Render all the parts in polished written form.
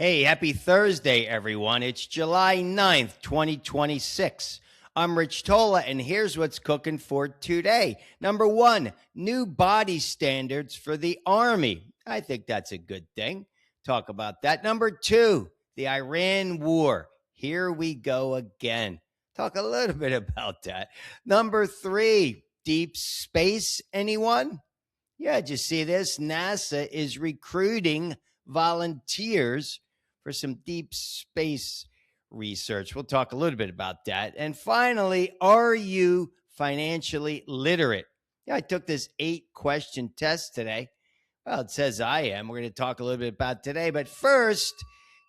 Hey, happy Thursday, everyone. It's July 9th, 2026. I'm Rich Tola, and here's what's cooking for today. Number one, new body standards for the Army. I think that's a good thing. Talk about that. Number two, the Iran war. Here we go again. Talk a little bit about that. Number three, deep space. Anyone? Yeah, did you see this? NASA is recruiting volunteers for some deep space research. We'll talk a little bit about that. And finally, are you financially literate? Yeah, I took this 8-question test today. Well, it says I am. We're going to talk a little bit about today. But first,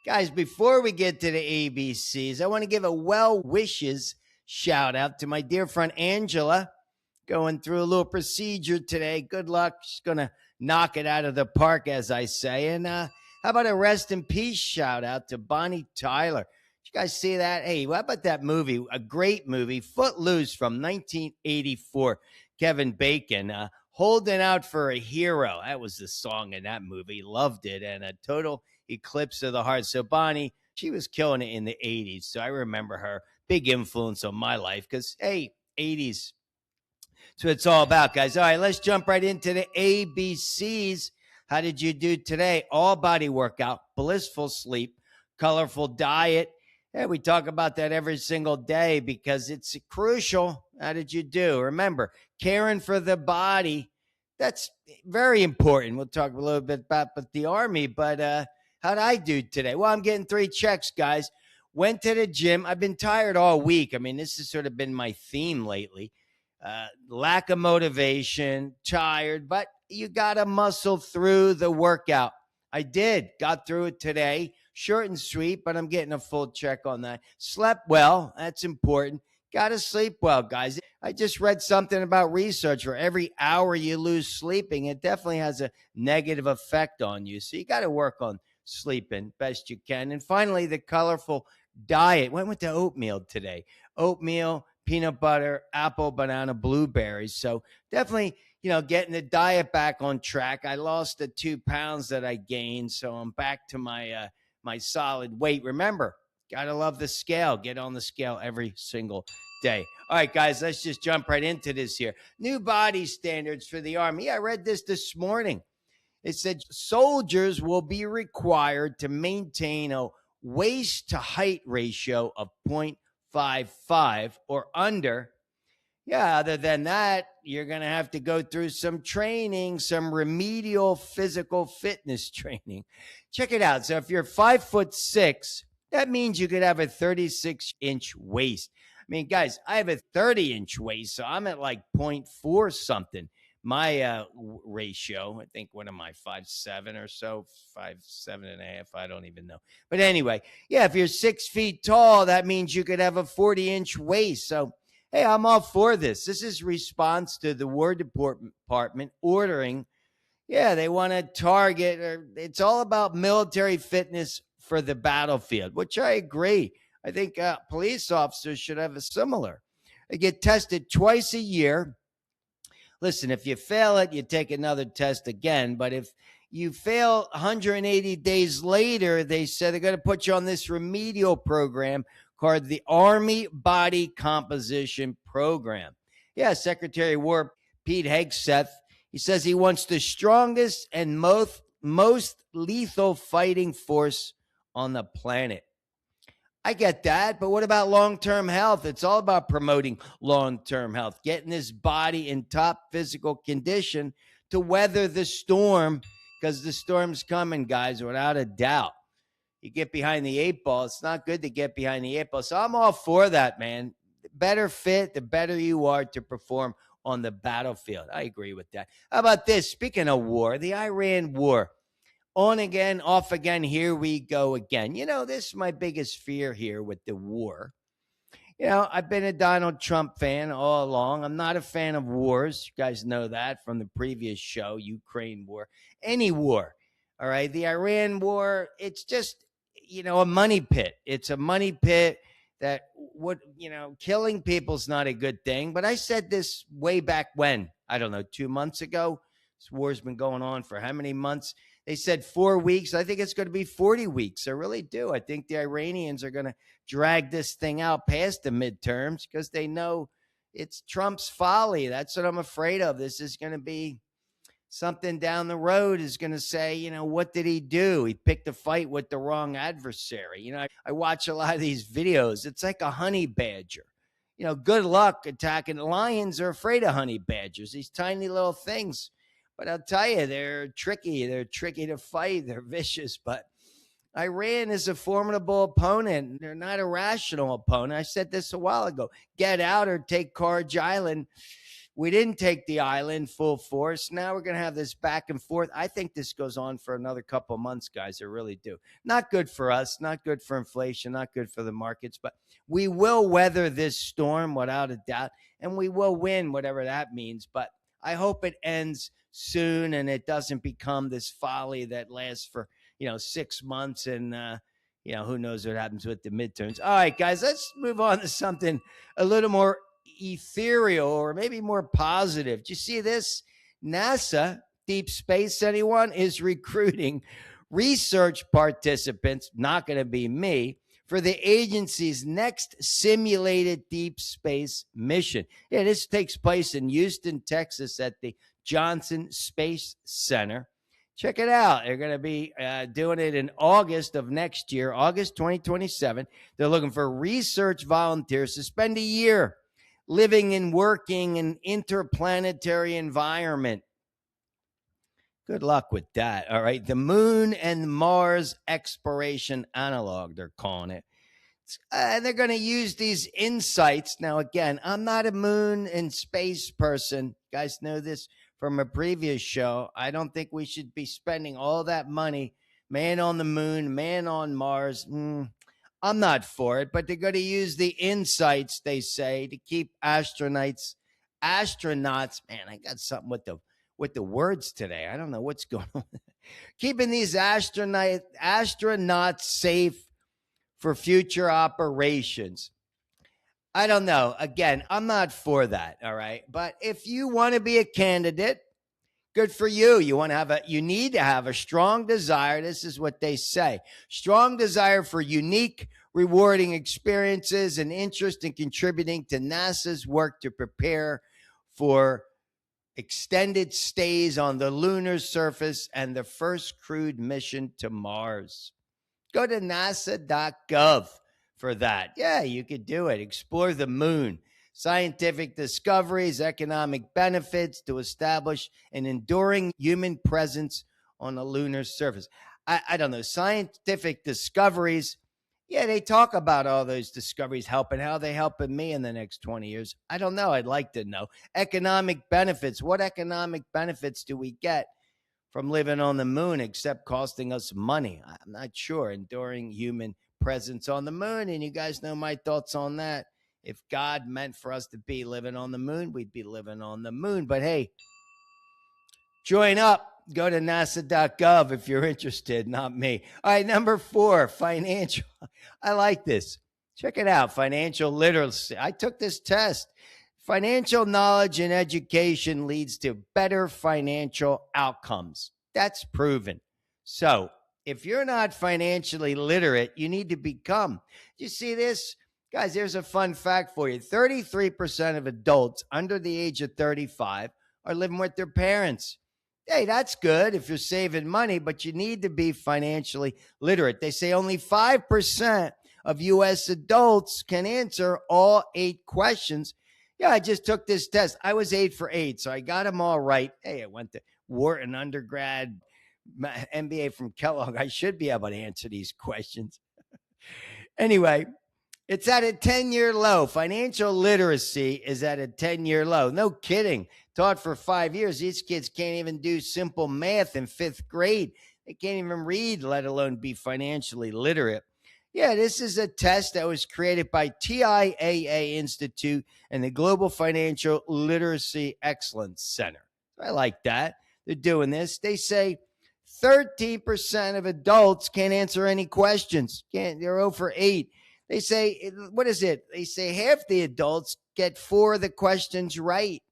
guys, before we get to the ABCs, I want to give a well wishes shout out to my dear friend Angela, going through a little procedure today. Good luck. She's going to knock it out of the park, as I say. And how about a rest in peace shout out to Bonnie Tyler? Did you guys see that? Hey, what about that movie? A great movie, Footloose from 1984. Kevin Bacon, Holding Out for a Hero. That was the song in that movie. Loved it. And a total eclipse of the heart. So Bonnie, she was killing it in the 80s. So I remember her. Big influence on my life because, hey, 80s. That's what it's all about, guys. All right, let's jump right into the ABCs. How did you do today? All body workout, blissful sleep, colorful diet. Yeah, we talk about that every single day because it's crucial. How did you do? Remember, caring for the body, that's very important. We'll talk a little bit about the Army, but how'd I do today? Well, I'm getting 3 checks, guys. Went to the gym. I've been tired all week. I mean, this has sort of been my theme lately. Lack of motivation, tired, but you got to muscle through the workout. I did, got through it today. Short and sweet, but I'm getting a full check on that. Slept well, that's important. Got to sleep well, guys. I just read something about research where every hour you lose sleeping, it definitely has a negative effect on you. So you got to work on sleeping best you can. And finally, the colorful diet. Went with the oatmeal today. Oatmeal, peanut butter, apple, banana, blueberries. So definitely, getting the diet back on track. I lost the 2 pounds that I gained, so I'm back to my my solid weight. Remember, gotta love the scale. Get on the scale every single day. All right, guys, let's just jump right into this here. New body standards for the Army. I read this morning. It said soldiers will be required to maintain a waist to height ratio of 0.55 or under. Yeah, other than that, you're going to have to go through some training, some remedial physical fitness training. Check it out. So if you're 5'6", that means you could have a 36-inch waist. I mean, guys, I have a 30-inch waist, so I'm at like 0.4 something. My ratio, I think, what am I, 5'7" or so, 5'7.5", I don't even know. But anyway, yeah, if you're 6 feet tall, that means you could have a 40-inch waist. So, hey, I'm all for this. This is response to the War Department ordering. Yeah, they want to target, it's all about military fitness for the battlefield, which I agree. I think police officers should have a similar. They get tested twice a year. Listen, if you fail it, you take another test again. But if you fail 180 days later, they said they're going to put you on this remedial program called the Army Body Composition Program. Yeah, Secretary of War Pete Hegseth, he says he wants the strongest and most lethal fighting force on the planet. I get that, but what about long-term health? It's all about promoting long-term health, getting this body in top physical condition to weather the storm, because the storm's coming, guys, without a doubt. You get behind the 8 ball, it's not good to get behind the 8 ball. So I'm all for that, man. The better fit, the better you are to perform on the battlefield. I agree with that. How about this? Speaking of war, the Iran war. On again, off again, here we go again. This is my biggest fear here with the war. I've been a Donald Trump fan all along. I'm not a fan of wars. You guys know that from the previous show, Ukraine war, any war. All right. The Iran war, it's just, a money pit. It's a money pit that killing people's not a good thing. But I said this way back when, I don't know, 2 months ago. This war's been going on for how many months? They said 4 weeks. I think it's going to be 40 weeks. I really do. I think the Iranians are going to drag this thing out past the midterms because they know it's Trump's folly. That's what I'm afraid of. This is going to be something down the road is going to say, what did he do? He picked a fight with the wrong adversary. I watch a lot of these videos. It's like a honey badger. Good luck attacking. Lions are afraid of honey badgers, these tiny little things. But I'll tell you, they're tricky. They're tricky to fight. They're vicious. But Iran is a formidable opponent. They're not a rational opponent. I said this a while ago. Get out or take Karj Island. We didn't take the island full force. Now we're going to have this back and forth. I think this goes on for another couple of months, guys. I really do. Not good for us, not good for inflation, not good for the markets, but we will weather this storm without a doubt, and we will win, whatever that means. But I hope it ends soon and it doesn't become this folly that lasts for, 6 months and, who knows what happens with the midterms. All right, guys, let's move on to something a little more ethereal or maybe more positive. Do you see this? NASA, deep space, anyone, is recruiting research participants, not going to be me, for the agency's next simulated deep space mission. Yeah, this takes place in Houston, Texas at the Johnson Space Center. Check it out. They're going to be doing it in August of next year, August 2027. They're looking for research volunteers to spend a year living and working in interplanetary environment. Good luck with that. All right. The Moon and Mars Exploration Analog, they're calling it. And they're going to use these insights. Now, again, I'm not a moon and space person. You guys know this from a previous show. I don't think we should be spending all that money. Man on the moon, man on Mars. I'm not for it, but they're going to use the insights, they say, to keep astronauts. Man, I got something with the words today. I don't know what's going on. Keeping these astronauts safe for future operations. I don't know. Again, I'm not for that. All right. But if you want to be a candidate, good for you. You need to have a strong desire. This is what they say. Strong desire for unique, rewarding experiences and interest in contributing to NASA's work to prepare for extended stays on the lunar surface and the first crewed mission to Mars. Go to nasa.gov for that. Yeah, you could do it. Explore the moon. Scientific discoveries, economic benefits to establish an enduring human presence on the lunar surface. I don't know. Scientific discoveries. Yeah, they talk about all those discoveries helping. How they helping me in the next 20 years? I don't know. I'd like to know. Economic benefits. What economic benefits do we get from living on the moon except costing us money? I'm not sure. Enduring human presence on the moon. And you guys know my thoughts on that. If God meant for us to be living on the moon, we'd be living on the moon. But hey, join up. Go to nasa.gov if you're interested, not me. All right, number 4, financial. I like this. Check it out, financial literacy. I took this test. Financial knowledge and education leads to better financial outcomes. That's proven. So if you're not financially literate, you need to become. You see this? Guys, here's a fun fact for you. 33% of adults under the age of 35 are living with their parents. Hey, that's good if you're saving money, but you need to be financially literate. They say only 5% of U.S. adults can answer all 8 questions. Yeah, I just took this test. I was 8 for 8, so I got them all right. Hey, I went to Wharton undergrad, MBA from Kellogg. I should be able to answer these questions. Anyway, it's at a 10-year low. Financial literacy is at a 10-year low. No kidding. Taught for 5 years. These kids can't even do simple math in 5th grade. They can't even read, let alone be financially literate. Yeah, this is a test that was created by TIAA Institute and the Global Financial Literacy Excellence Center. I like that. They're doing this. They say 13% of adults can't answer any questions. They're 0 for 8. They say, what is it? They say half the adults get 4 of the questions right.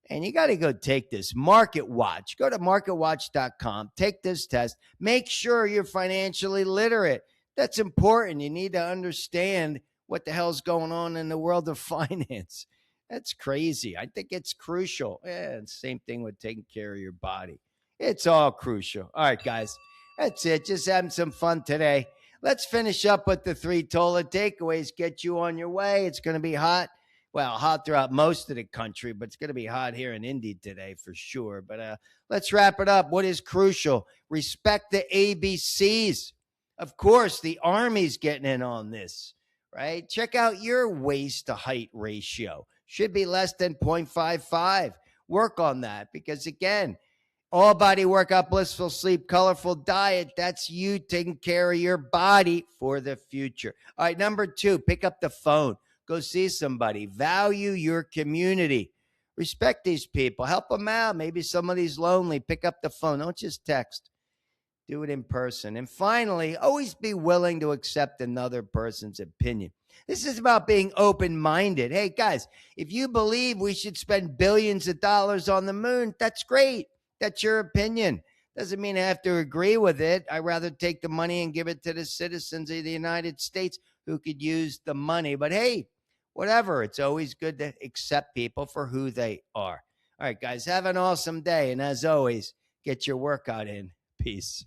And you got to go take this Market Watch. Go to marketwatch.com, take this test, make sure you're financially literate. That's important. You need to understand what the hell's going on in the world of finance. That's crazy. I think it's crucial. Yeah, same thing with taking care of your body. It's all crucial. All right, guys. That's it. Just having some fun today. Let's finish up with the 3 Tola takeaways. Get you on your way. It's going to be hot. Well, hot throughout most of the country, but it's going to be hot here in Indy today for sure. But let's wrap it up. What is crucial? Respect the ABCs. Of course, the Army's getting in on this, right? Check out your waist to height ratio. Should be less than 0.55. Work on that because, again, all body workout, blissful sleep, colorful diet. That's you taking care of your body for the future. All right, number 2, pick up the phone. Go see somebody. Value your community. Respect these people. Help them out. Maybe somebody's lonely. Pick up the phone. Don't just text. Do it in person. And finally, always be willing to accept another person's opinion. This is about being open-minded. Hey, guys, if you believe we should spend billions of dollars on the moon, that's great. That's your opinion. Doesn't mean I have to agree with it. I'd rather take the money and give it to the citizens of the United States who could use the money. But hey, whatever. It's always good to accept people for who they are. All right, guys, have an awesome day. And as always, get your workout in. Peace.